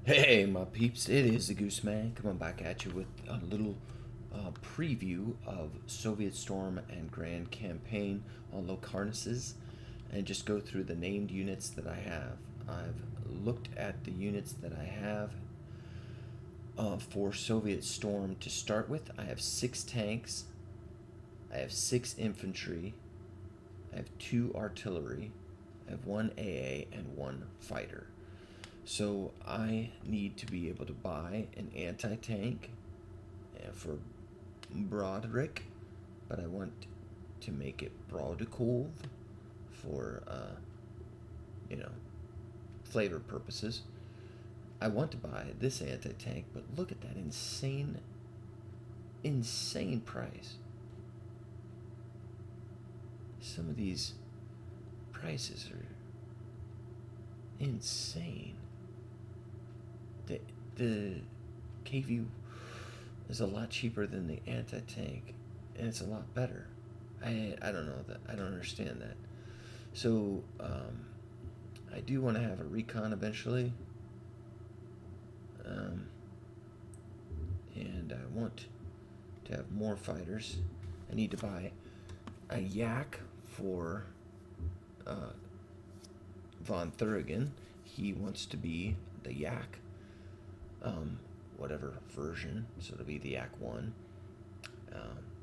Hey, my peeps, it is the Goose Man coming back at you with a little preview of Soviet Storm and Grand Campaign on Locarnuses and just go through the named units that I have. I've looked at the units that I have for Soviet Storm to start with. I have 6 tanks, I have 6 infantry, I have 2 artillery, I have 1 AA, and 1 fighter. So I need to be able to buy an anti-tank for Broderick, but I want to make it Brodikov for, you know, flavor purposes. I want to buy this anti-tank, but look at that insane price. Some of these prices are insane. The KV is a lot cheaper than the anti-tank, and it's a lot better. I don't know that. I don't understand that. So I do want to have a recon eventually, and I want to have more fighters. I need to buy a yak for von Thuringen. He wants to be the yak, whatever version, so it'll be the yak 1.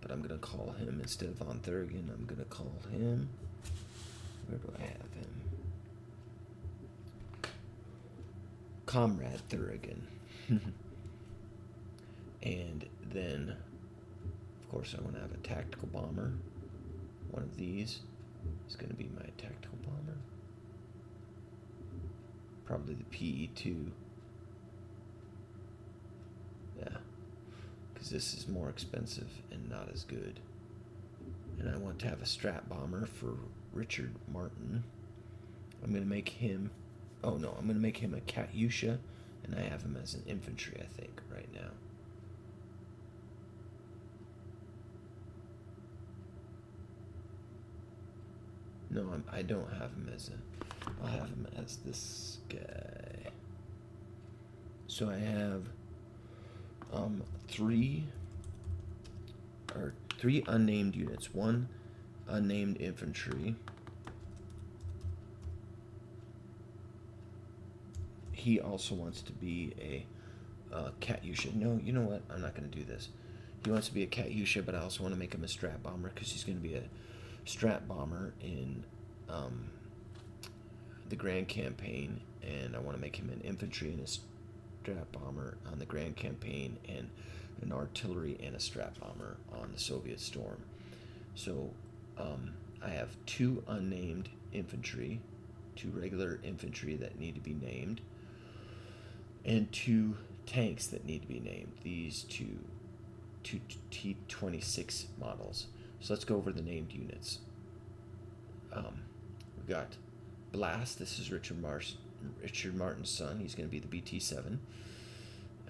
But I'm going to call him, instead of von Thuringen, I'm going to call him, where do I have him? Comrade Thuringen. And then, of course, I want to have a tactical bomber. One of these is going to be my tactical bomber. Probably the PE2. Yeah, because this is more expensive and not as good. And I want to have a strat bomber for Richard Martin. I'm going to make him, I'm going to make him a Katyusha, and I have him as an infantry, I think, right now. No, I don't have him as I'll have him as this guy. So I have three unnamed units. 1 unnamed infantry. He also wants to be a Katyusha. No, you know what? I'm not going to do this. He wants to be a Katyusha, but I also want to make him a strat bomber because he's going to be a strat bomber in the Grand Campaign, and I want to make him an infantry and a strat bomber on the Grand Campaign, and an artillery and a strat bomber on the Soviet Storm. So I have 2 unnamed infantry, 2 regular infantry that need to be named, and 2 tanks that need to be named. These two T-26 models. So let's go over the named units. We've got Blast. This is Richard Martin's son. He's going to be the BT-7.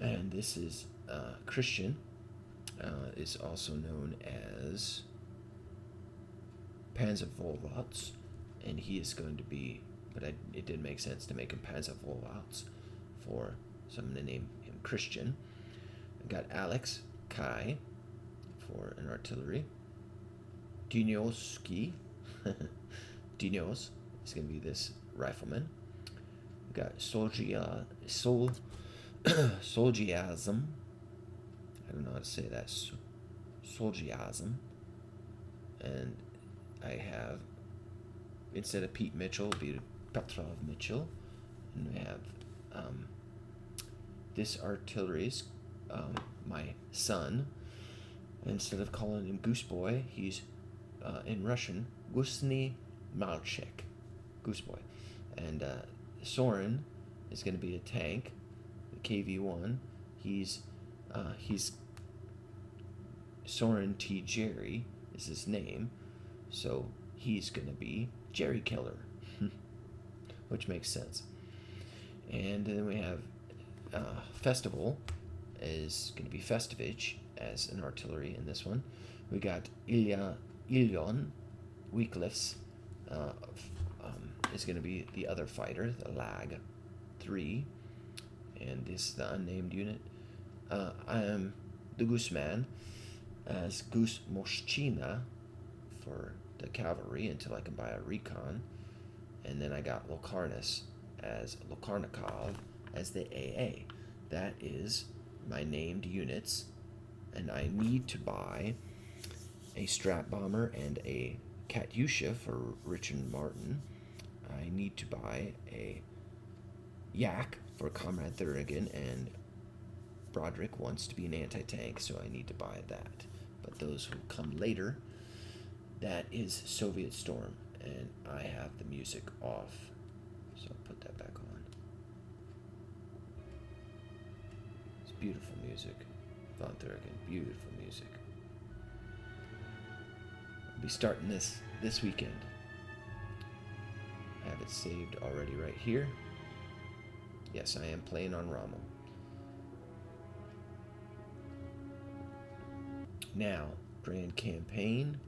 And this is Christian. Is also known as Panzervolvots, and he is going to be, but it didn't make sense to make him Panzervolvots for, so I'm going to name him Christian. I got Alex Kai for an artillery. Dinioski. Dinos is going to be this rifleman. We got Solgiasm. I don't know how to say that. Solgiasm. And I have, instead of Pete Mitchell, it'll be Petrov Mitchell. And we have this artillery's my son. Instead of calling him Goose Boy, he's in Russian, Gusny Malchik, Goose Boy. And Soren is going to be a tank, the KV-1. He's Soren T. Jerry is his name, so he's going to be Jerry Killer, which makes sense. And then we have Festival is going to be Festivage as an artillery in this one. We got Ilyon Wycliffe's is going to be the other fighter, the Lag 3. and this is the unnamed unit. I am the Gooseman as Goose Moschina for the cavalry until I can buy a recon. And then I got Locarnus as Locarnikov as the AA. That is my named units. And I need to buy a Strat Bomber and a Katyusha for Richard Martin. I need to buy a Yak for Comrade Thuringen, and Broderick wants to be an anti-tank, so I need to buy that. But those will come later. That is Soviet Storm, and I have the music off, so I'll put that back on. It's beautiful music. Von Thuringen, beautiful music. I'll be starting this weekend. I have it saved already right here. Yes, I am playing on Rommel. Now, Grand Campaign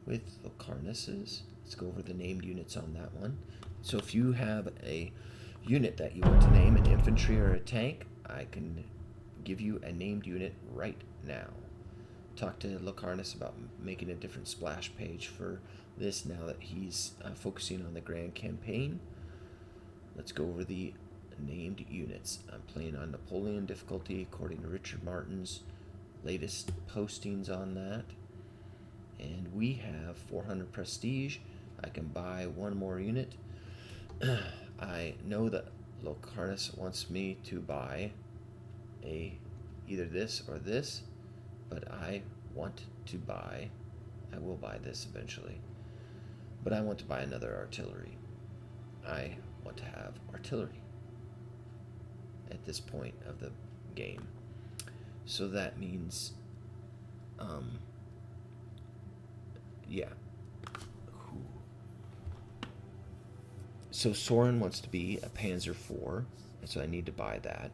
with Locarnuses. Let's go over the named units on that one. So if you have a unit that you want to name, an infantry or a tank, I can give you a named unit right now. Talk to Locarnus about making a different splash page for this now that he's focusing on the Grand Campaign. Let's go over the named units. I'm playing on Napoleon difficulty according to Richard Martin's latest postings on that. And we have 400 prestige. I can buy one more unit. I know that Locarnus wants me to buy either this or this, but I want to buy, I will buy this eventually, but I want to buy another artillery. I want to have artillery at this point of the game. So that means, yeah. So Soren wants to be a Panzer IV, so I need to buy that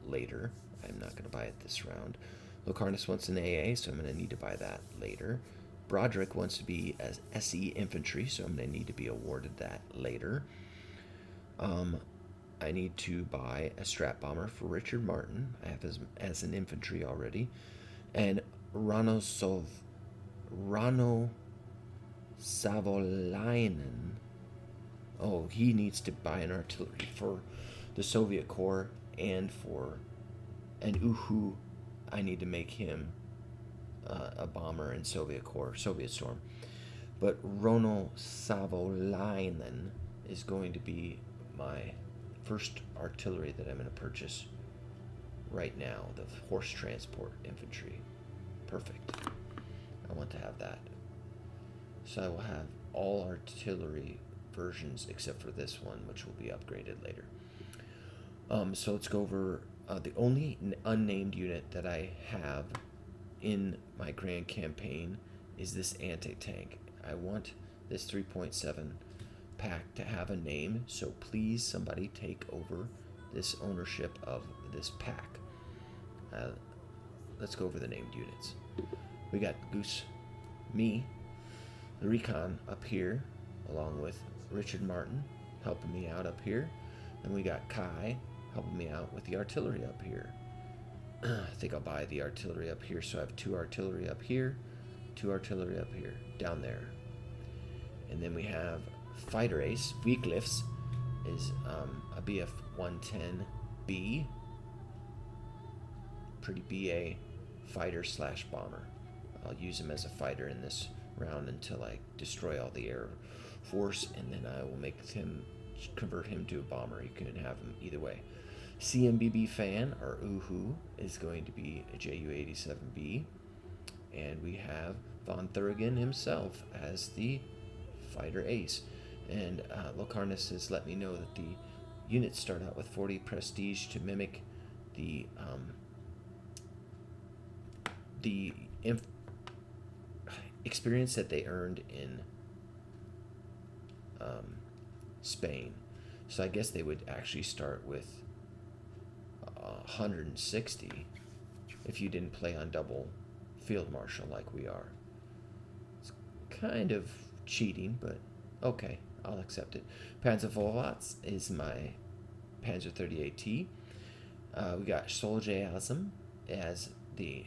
later. I'm not going to buy it this round. Locarnus wants an AA, so I'm going to need to buy that later. Broderick wants to be as SE infantry, so I'm going to need to be awarded that later. I need to buy a Strat Bomber for Richard Martin. I have as an infantry already. And Rano Savolainen. Oh, he needs to buy an artillery for the Soviet Corps and for an Uhu. I need to make him a bomber in Soviet Corps, Soviet Storm. But Rono Savolainen is going to be my first artillery that I'm going to purchase right now, the horse transport infantry. Perfect. I want to have that. So I will have all artillery versions except for this one, which will be upgraded later. So let's go over the only unnamed unit that I have in my Grand Campaign is this anti-tank. I want this 3.7 pack to have a name, so please somebody take over this ownership of this pack. Let's go over the named units. We got Goose, me, the recon up here, along with Richard Martin helping me out up here. And we got Kai helping me out with the artillery up here. I think I'll buy the artillery up here, so I have 2 artillery up here, 2 artillery up here, down there. And then we have Fighter Ace, weak lifts, is a BF 110B, pretty BA fighter / bomber. I'll use him as a fighter in this round until I destroy all the air force, and then I will convert him to a bomber. You can have him either way. CMBB fan, or Uhu, is going to be a JU-87B, and we have Von Thuringen himself as the fighter ace. And Locarnus has let me know that the units start out with 40 prestige to mimic the experience that they earned in Spain. So I guess they would actually start with 160 if you didn't play on double field marshal like we are. It's kind of cheating, but okay, I'll accept it. Panzervorwärts is my Panzer 38T. We got Soljaism as the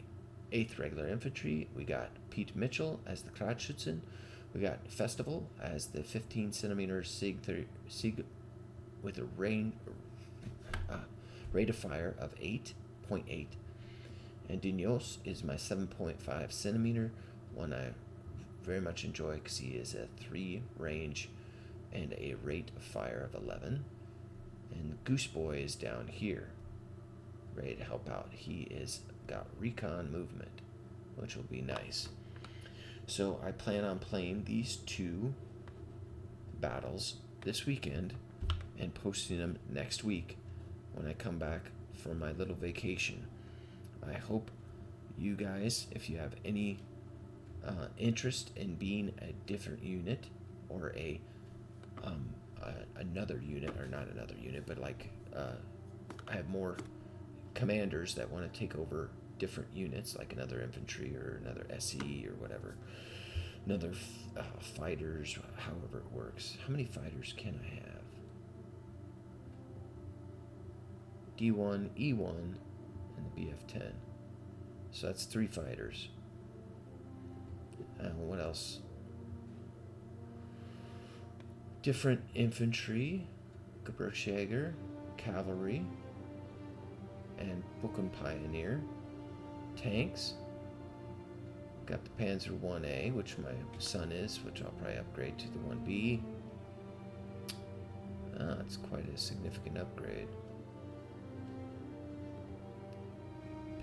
8th Regular Infantry. We got Pete Mitchell as the Krautschützen. We got Festival as the 15 centimeter Sig with a rate of fire of 8.8. And Dinos is my 7.5 centimeter, one I very much enjoy because he is a 3 range and a rate of fire of 11. And Goose Boy is down here, ready to help out. He is got recon movement, which will be nice. So I plan on playing these 2 battles this weekend and posting them next week when I come back from my little vacation. I hope you guys, if you have any interest in being a different unit or another unit, or not another unit, but like I have more commanders that want to take over different units, like another infantry or another SE or whatever, another fighters, however it works. How many fighters can I have? D1, E1, and the BF-10. So that's 3 fighters. What else? Different infantry, Gebirgsjäger, cavalry, and Buchen Pioneer. Tanks. Got the Panzer 1A, which my son is, which I'll probably upgrade to the 1B. It's quite a significant upgrade.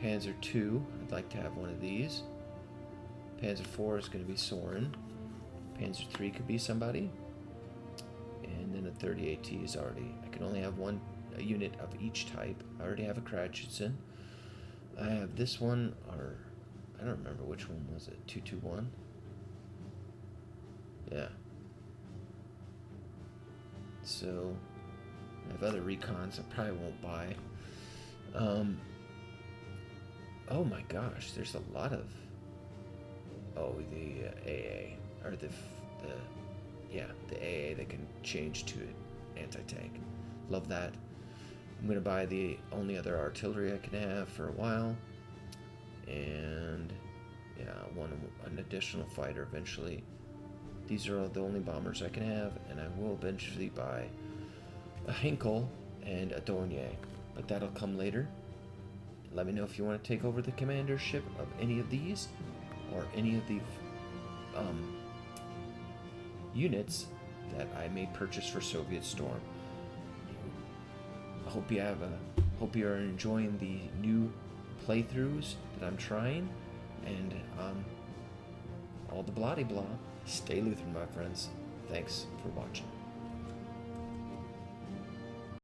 Panzer 2, I'd like to have one of these. Panzer 4 is going to be Soren. Panzer 3 could be somebody. And then a 38T is already... I can only have a unit of each type. I already have a Krautschützen. I have this one, or... I don't remember which one was it. 221? Yeah. So, I have other recons I probably won't buy. Oh my gosh, there's a lot of... Oh, the AA, or the AA that can change to anti-tank. Love that. I'm going to buy the only other artillery I can have for a while. And, yeah, I want an additional fighter eventually. These are the only bombers I can have, and I will eventually buy a Hinkel and a Dornier. But that'll come later. Let me know if you want to take over the commandership of any of these, or any of the units that I may purchase for Soviet Storm. I hope you are enjoying the new playthroughs that I'm trying, and all the blah-de-blah. Stay Lutheran, my friends. Thanks for watching.